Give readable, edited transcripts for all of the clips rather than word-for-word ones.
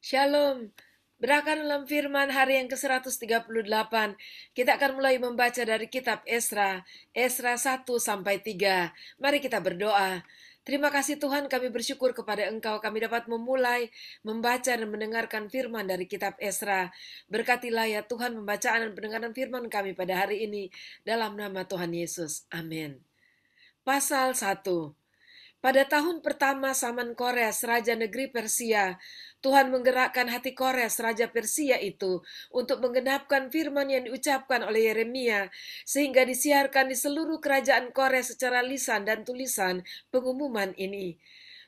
Shalom. Berakan dalam firman hari yang ke-138. Kita akan mulai membaca dari kitab Esra, Esra 1-3. Mari kita berdoa. Terima kasih Tuhan, kami bersyukur kepada Engkau kami dapat memulai membaca dan mendengarkan firman dari kitab Esra. Berkatilah ya Tuhan pembacaan dan pendengaran firman kami pada hari ini dalam nama Tuhan Yesus. Amin. Pasal 1. Pada tahun pertama zaman Kores, Raja Negeri Persia, Tuhan menggerakkan hati Kores, Raja Persia itu, untuk menggenapkan firman yang diucapkan oleh Yeremia, sehingga disiarkan di seluruh kerajaan Kores secara lisan dan tulisan pengumuman ini.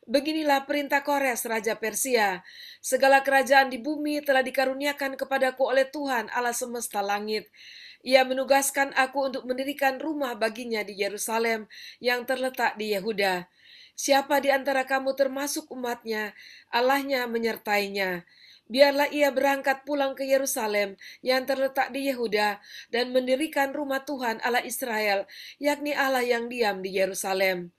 Beginilah perintah Kores, Raja Persia. Segala kerajaan di bumi telah dikaruniakan kepadaku oleh Tuhan Allah semesta langit. Ia menugaskan aku untuk mendirikan rumah baginya di Yerusalem yang terletak di Yehuda. Siapa di antara kamu termasuk umatnya, Allahnya menyertainya. Biarlah ia berangkat pulang ke Yerusalem yang terletak di Yehuda dan mendirikan rumah Tuhan Allah Israel, yakni Allah yang diam di Yerusalem.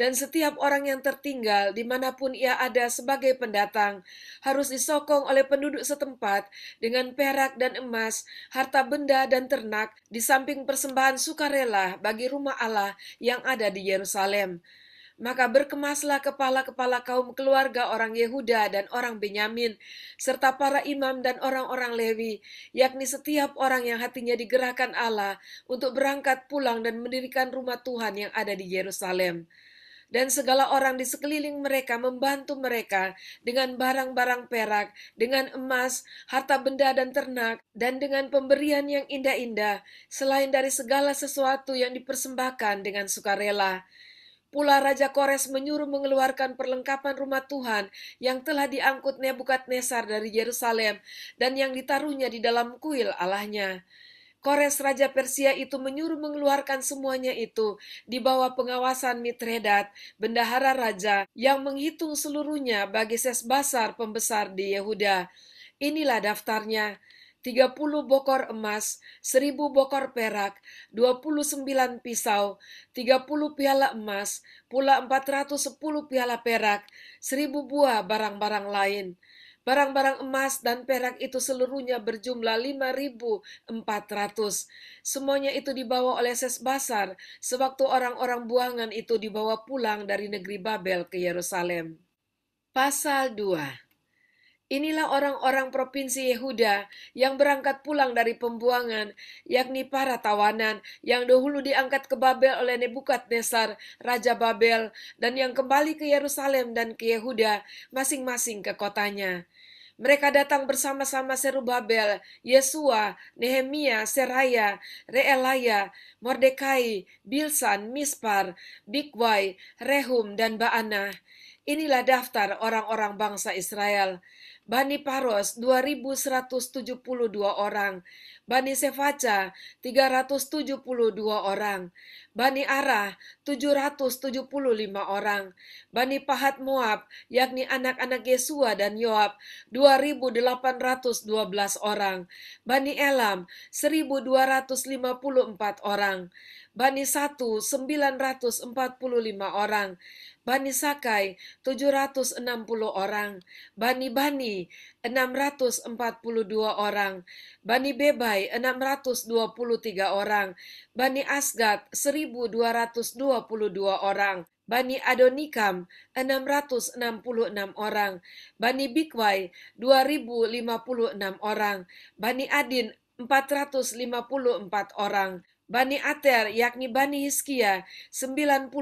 Dan setiap orang yang tertinggal dimanapun ia ada sebagai pendatang harus disokong oleh penduduk setempat dengan perak dan emas, harta benda dan ternak, di samping persembahan sukarela bagi rumah Allah yang ada di Yerusalem. Maka berkemaslah kepala-kepala kaum keluarga orang Yehuda dan orang Benyamin, serta para imam dan orang-orang Lewi, yakni setiap orang yang hatinya digerakkan Allah untuk berangkat pulang dan mendirikan rumah Tuhan yang ada di Yerusalem. Dan segala orang di sekeliling mereka membantu mereka dengan barang-barang perak, dengan emas, harta benda dan ternak, dan dengan pemberian yang indah-indah, selain dari segala sesuatu yang dipersembahkan dengan sukarela. Pula Raja Kores menyuruh mengeluarkan perlengkapan rumah Tuhan yang telah diangkut Nebukadnezar dari Yerusalem dan yang ditaruhnya di dalam kuil Allahnya. Kores Raja Persia itu menyuruh mengeluarkan semuanya itu di bawah pengawasan Mitredat, bendahara raja, yang menghitung seluruhnya bagi Sesbasar pembesar di Yehuda. Inilah daftarnya: 30 bokor emas, 1000 bokor perak, 29 pisau, 30 piala emas, pula 410 piala perak, 1000 buah barang-barang lain. Barang-barang emas dan perak itu seluruhnya berjumlah 5.400. Semuanya itu dibawa oleh Sesbasar sewaktu orang-orang buangan itu dibawa pulang dari negeri Babel ke Yerusalem. Pasal 2. Inilah orang-orang provinsi Yehuda yang berangkat pulang dari pembuangan, yakni para tawanan yang dahulu diangkat ke Babel oleh Nebukadnezar, Raja Babel, dan yang kembali ke Yerusalem dan ke Yehuda, masing-masing ke kotanya. Mereka datang bersama-sama Serubabel, Yesua, Nehemia, Seraya, Reelaya, Mordekai, Bilsan, Mispar, Bigwai, Rehum, dan Baana. Inilah daftar orang-orang bangsa Israel. Bani Paros 2.172 orang, Bani Sefaca 372 orang, Bani Arah 775 orang, Bani Pahat Moab yakni anak-anak Yesua dan Yoab 2.812 orang, Bani Elam 1.254 orang, Bani Satu 945 orang, Bani Sakai 760 orang, Bani 642 orang, Bani Bebai 623 orang, Bani Asgad 1.222 orang, Bani Adonikam 666 orang, Bani Bikwai 2.056 orang, Bani Adin 454 orang, Bani Ater yakni Bani Hizkia 98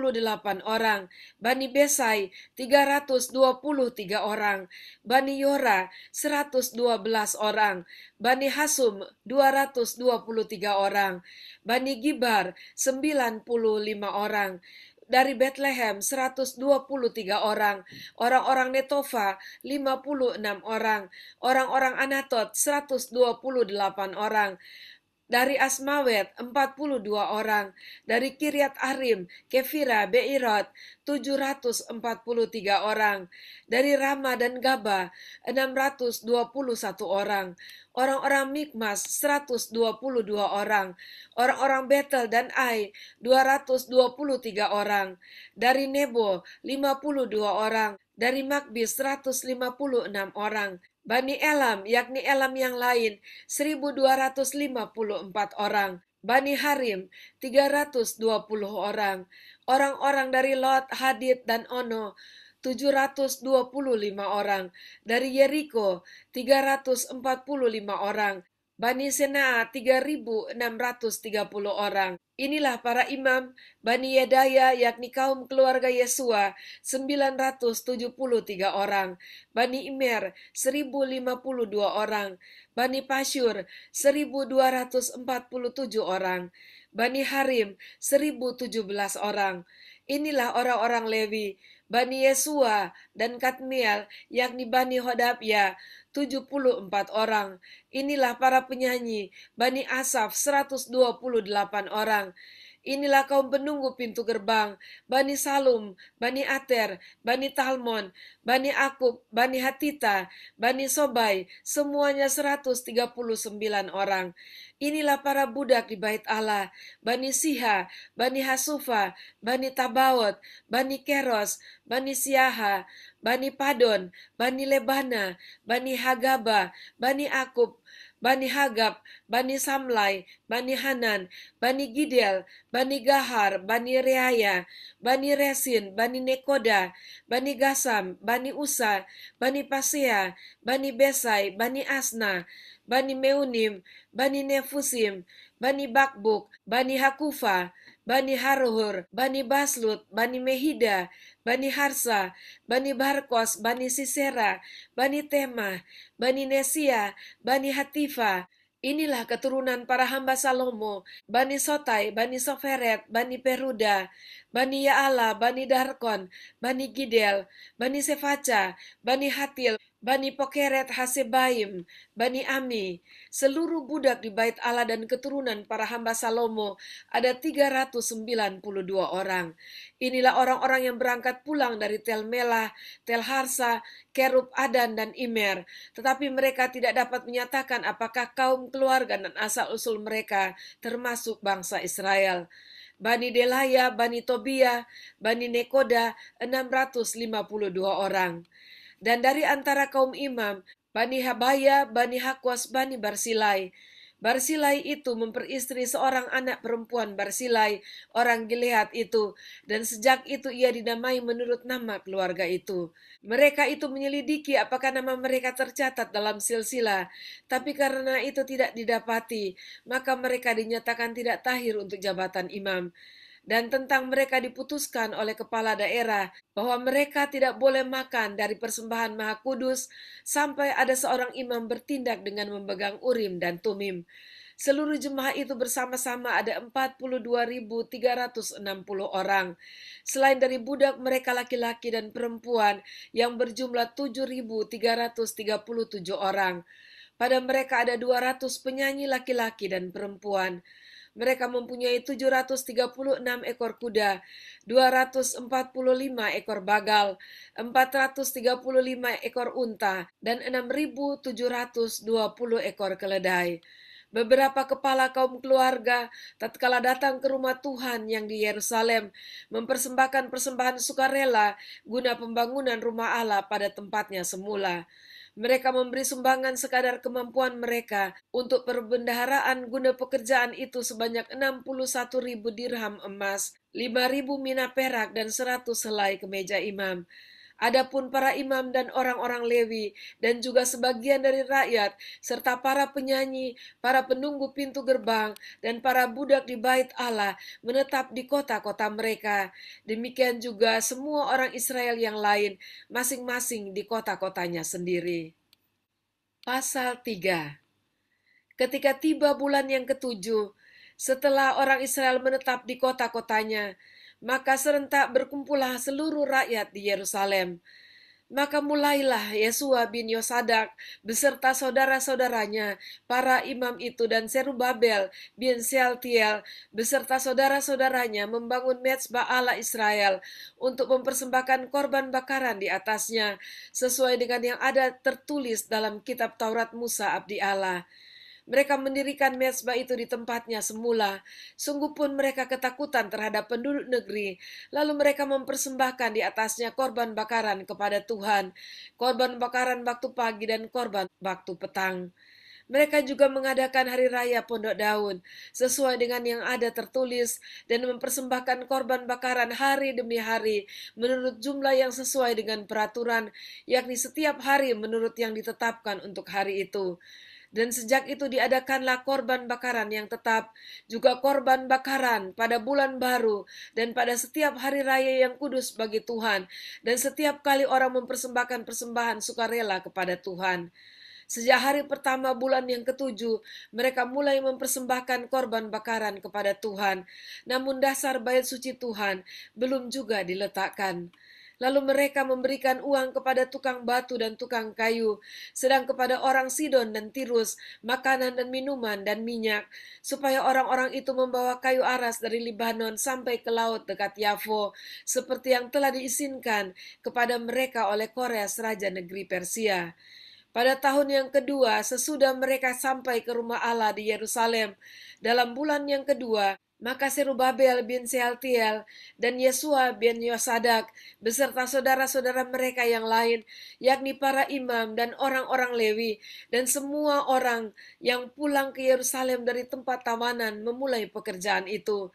orang, Bani Besai 323 orang, Bani Yora 112 orang, Bani Hasum 223 orang, Bani Gibar 95 orang, dari Bethlehem 123 orang, orang-orang Netofa 56 orang, orang-orang Anatot 128 orang, dari Asmawet 42 orang, dari Kiryat Arim, Kefira, Beirot 743 orang, dari Rama dan Gaba 621 orang, orang-orang Mikmas 122 orang, orang-orang Betel dan Ai 223 orang, dari Nebo 52 orang, dari Makbis 156 orang, Bani Elam, yakni Elam yang lain, 1.254 orang. Bani Harim, 320 orang. Orang-orang dari Lot, Hadid, dan Ono, 725 orang. Dari Yeriko, 345 orang. Bani Senaa, 3.630 orang. Inilah para imam Bani Yedaya, yakni kaum keluarga Yesua, 973 orang. Bani Imer, 1.052 orang. Bani Pasyur, 1.247 orang. Bani Harim, 1.017 orang. Inilah orang-orang Lewi, Bani Yesua dan Kadmiel, yakni Bani Hodabya, 74 orang. Inilah para penyanyi, Bani Asaf, 128 orang. Inilah kaum penunggu pintu gerbang, Bani Salum, Bani Ater, Bani Talmon, Bani Akub, Bani Hatita, Bani Sobai, semuanya 139 orang. Inilah para budak di bait Allah, Bani Siha, Bani Hasufa, Bani Tabaot, Bani Keros, Bani Siaha, Bani Padon, Bani Lebana, Bani Hagaba, Bani Akub, Bani Hagab, Bani Samlai, Bani Hanan, Bani Gidel, Bani Gahar, Bani Reaya, Bani Resin, Bani Nekoda, Bani Gasam, Bani Usa, Bani Pasea, Bani Besai, Bani Asna, Bani Meunim, Bani Nefusim, Bani Bakbuk, Bani Hakufa, Bani Haruhur, Bani Baslut, Bani Mehida, Bani Harsa, Bani Barkos, Bani Sisera, Bani Tema, Bani Nesia, Bani Hatifa. Inilah keturunan para hamba Salomo, Bani Sotai, Bani Soferet, Bani Peruda, Bani Yaala, Bani Darkon, Bani Gidel, Bani Sefaca, Bani Hatil, Bani Pokeret Hasebaim, Bani Ami. Seluruh budak di bait Allah dan keturunan para hamba Salomo ada 392 orang. Inilah orang-orang yang berangkat pulang dari Tel Melah, Tel Harsa, Kerub Adan, dan Imer. Tetapi mereka tidak dapat menyatakan apakah kaum keluarga dan asal-usul mereka termasuk bangsa Israel. Bani Delaya, Bani Tobia, Bani Nekoda, 652 orang. Dan dari antara kaum imam, Bani Habaya, Bani Hakwas, Bani Barsilai. Barsilai itu memperistri seorang anak perempuan Barsilai, orang Gilead itu, dan sejak itu ia dinamai menurut nama keluarga itu. Mereka itu menyelidiki apakah nama mereka tercatat dalam silsilah, tapi karena itu tidak didapati, maka mereka dinyatakan tidak tahir untuk jabatan imam. Dan tentang mereka diputuskan oleh kepala daerah bahwa mereka tidak boleh makan dari persembahan Maha Kudus sampai ada seorang imam bertindak dengan memegang Urim dan Tumim. Seluruh jemaah itu bersama-sama ada 42.360 orang. Selain dari budak mereka laki-laki dan perempuan yang berjumlah 7.337 orang. Pada mereka ada 200 penyanyi laki-laki dan perempuan. Mereka mempunyai 736 ekor kuda, 245 ekor bagal, 435 ekor unta, dan 6.720 ekor keledai. Beberapa kepala kaum keluarga tatkala datang ke rumah Tuhan yang di Yerusalem mempersembahkan persembahan sukarela guna pembangunan rumah Allah pada tempatnya semula. Mereka memberi sumbangan sekadar kemampuan mereka untuk perbendaharaan guna pekerjaan itu sebanyak 61.000 dirham emas, 5.000 mina perak, dan 100 helai kemeja imam. Adapun para imam dan orang-orang Lewi dan juga sebagian dari rakyat serta para penyanyi, para penunggu pintu gerbang dan para budak di bait Allah menetap di kota-kota mereka. Demikian juga semua orang Israel yang lain masing-masing di kota-kotanya sendiri. Pasal 3. Ketika tiba bulan yang ketujuh, setelah orang Israel menetap di kota-kotanya, maka serentak berkumpullah seluruh rakyat di Yerusalem. Maka mulailah Yesua bin Yosadak beserta saudara-saudaranya, para imam itu, dan Serubabel bin Sealtiel beserta saudara-saudaranya membangun mezbah Allah Israel untuk mempersembahkan korban bakaran di atasnya, sesuai dengan yang ada tertulis dalam kitab Taurat Musa abdi Allah. Mereka mendirikan mezbah itu di tempatnya semula. Sungguh pun mereka ketakutan terhadap penduduk negeri. Lalu mereka mempersembahkan di atasnya korban bakaran kepada Tuhan, korban bakaran waktu pagi dan korban waktu petang. Mereka juga mengadakan hari raya Pondok Daun, sesuai dengan yang ada tertulis, dan mempersembahkan korban bakaran hari demi hari, menurut jumlah yang sesuai dengan peraturan, yakni setiap hari menurut yang ditetapkan untuk hari itu. Dan sejak itu diadakanlah korban bakaran yang tetap, juga korban bakaran pada bulan baru, dan pada setiap hari raya yang kudus bagi Tuhan, dan setiap kali orang mempersembahkan persembahan sukarela kepada Tuhan. Sejak hari pertama bulan yang ketujuh, mereka mulai mempersembahkan korban bakaran kepada Tuhan. Namun dasar bait suci Tuhan belum juga diletakkan. Lalu mereka memberikan uang kepada tukang batu dan tukang kayu, sedang kepada orang Sidon dan Tirus, makanan dan minuman dan minyak, supaya orang-orang itu membawa kayu aras dari Libanon sampai ke laut dekat Yafo, seperti yang telah diizinkan kepada mereka oleh Kores, raja negeri Persia. Pada tahun yang kedua, sesudah mereka sampai ke rumah Allah di Yerusalem, dalam bulan yang kedua, maka Serubabel bin Sealtiel dan Yesua bin Yosadak beserta saudara-saudara mereka yang lain, yakni para imam dan orang-orang Lewi, dan semua orang yang pulang ke Yerusalem dari tempat tawanan memulai pekerjaan itu.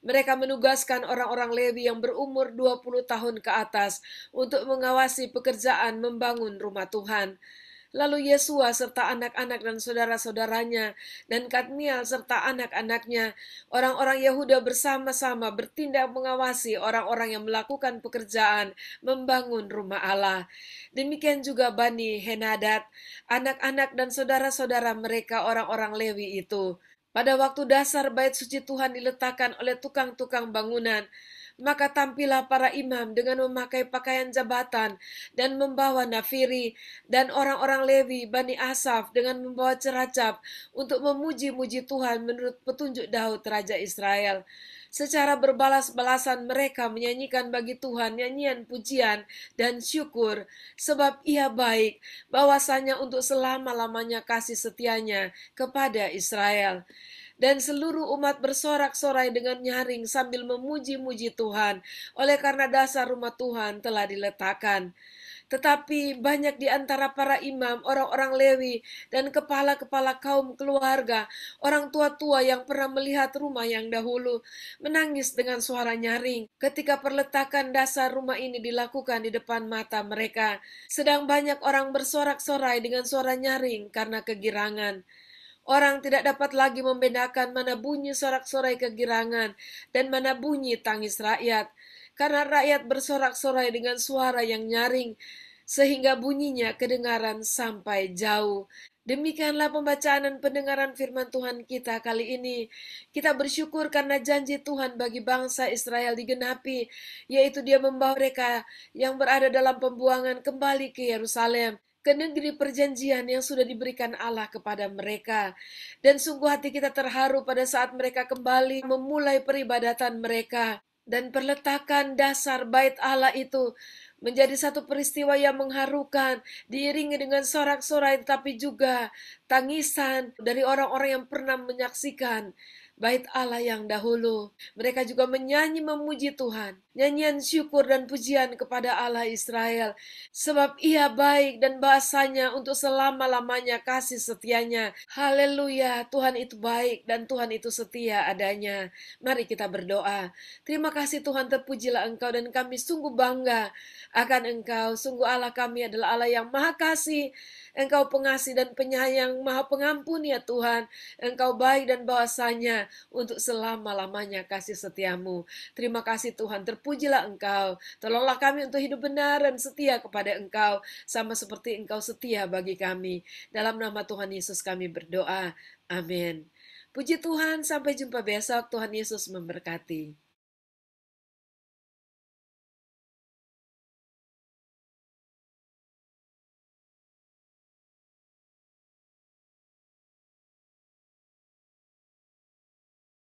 Mereka menugaskan orang-orang Lewi yang berumur 20 tahun ke atas untuk mengawasi pekerjaan membangun rumah Tuhan. Lalu Yesua serta anak-anak dan saudara-saudaranya, dan Kadmiel serta anak-anaknya, orang-orang Yehuda bersama-sama bertindak mengawasi orang-orang yang melakukan pekerjaan membangun rumah Allah. Demikian juga Bani Henadad, anak-anak dan saudara-saudara mereka orang-orang Lewi itu. Pada waktu dasar bait suci Tuhan diletakkan oleh tukang-tukang bangunan, maka tampillah para imam dengan memakai pakaian jabatan dan membawa nafiri, dan orang-orang Lewi Bani Asaf dengan membawa ceracap untuk memuji-muji Tuhan menurut petunjuk Daud Raja Israel. Secara berbalas-balasan mereka menyanyikan bagi Tuhan nyanyian pujian dan syukur, sebab Ia baik, bahwasanya untuk selama-lamanya kasih setianya kepada Israel. Dan seluruh umat bersorak-sorai dengan nyaring sambil memuji-muji Tuhan, oleh karena dasar rumah Tuhan telah diletakkan. Tetapi banyak di antara para imam, orang-orang Lewi, dan kepala-kepala kaum keluarga, orang tua-tua yang pernah melihat rumah yang dahulu, menangis dengan suara nyaring ketika perletakan dasar rumah ini dilakukan di depan mata mereka. Sedang banyak orang bersorak-sorai dengan suara nyaring karena kegirangan. Orang tidak dapat lagi membedakan mana bunyi sorak-sorai kegirangan dan mana bunyi tangis rakyat, karena rakyat bersorak-sorai dengan suara yang nyaring, sehingga bunyinya kedengaran sampai jauh. Demikianlah pembacaan dan pendengaran firman Tuhan kita kali ini. Kita bersyukur karena janji Tuhan bagi bangsa Israel digenapi, yaitu Dia membawa mereka yang berada dalam pembuangan kembali ke Yerusalem, ke negeri perjanjian yang sudah diberikan Allah kepada mereka. Dan sungguh hati kita terharu pada saat mereka kembali memulai peribadatan mereka. Dan perletakan dasar bait Allah itu menjadi satu peristiwa yang mengharukan, diiringi dengan sorak-sorai tetapi juga tangisan dari orang-orang yang pernah menyaksikan bait Allah yang dahulu. Mereka juga menyanyi memuji Tuhan, nyanyian syukur dan pujian kepada Allah Israel, sebab Ia baik dan bahasanya untuk selama-lamanya kasih setianya. Haleluya, Tuhan itu baik dan Tuhan itu setia adanya. Mari kita berdoa. Terima kasih Tuhan, terpujilah Engkau dan kami sungguh bangga akan Engkau. Sungguh Allah kami adalah Allah yang maha kasih. Engkau pengasih dan penyayang, maha pengampun ya Tuhan. Engkau baik dan bahwasanya untuk selama-lamanya kasih setiamu. Terima kasih Tuhan, terpujilah Engkau. Tolonglah kami untuk hidup benar dan setia kepada Engkau, sama seperti Engkau setia bagi kami. Dalam nama Tuhan Yesus kami berdoa. Amin. Puji Tuhan, sampai jumpa besok. Tuhan Yesus memberkati.